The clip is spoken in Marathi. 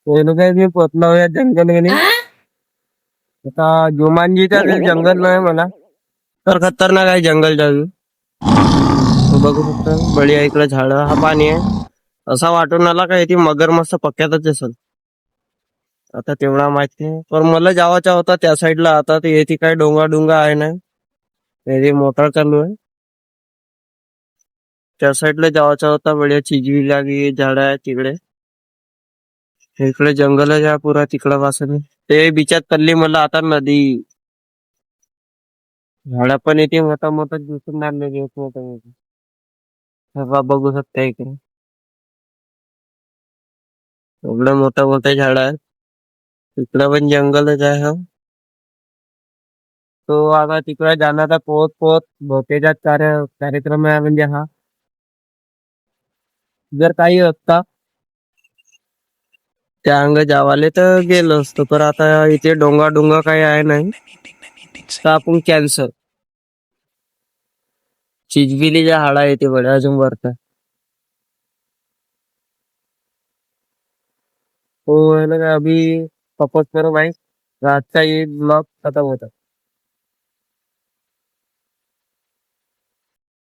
पहिलं काय मी पोचलो या जंगल मध्ये. आता जुमानजीचा ते जंगल नाही म्हणा, तर खतरनाक आहे जंगल जाऊ. बघू शकता बढिया इकडे झाड हा पाणी आहे. असा वाटून आला काय ती मगर मस्त पक्क्यातच असेल. आता तेवढा माहिती नाही, पण मला जावाचा होता त्या साईडला. आता ते येथे काय डोंगा डोंगा आहे ना, ते मोटार चालू आहे. त्या साईडला जावाचा होता. बढिया चिजवी लागी झाड आहे तिकडे. इकडे जंगलच आहे पुरा तिकडं वासून. ते बिचात पडली मला आता नदी. झाडा पण येते मोठा मोठा दिसून लागले मोठा मोठा. हा बघू शकता इकडे एवढं मोठा मोठा झाड आहे. इकडं पण जंगलच आहे हा. तो आता तिकडे जाण्याचा पोहत पोहत भोकेचा कार्यक्रम आहे म्हणजे हा. जर काही असता त्या अंग जावाले तर गेलो असतो, पण आता इथे डोंगा डोंगा काही आहे नाही, तर आपण कॅन्सर. चिजबिलीच्या हाडा येते बडे अजून वरता. तो है ना अभी सपोज करो भाई, रात का ये ब्लॉग खत्म होता.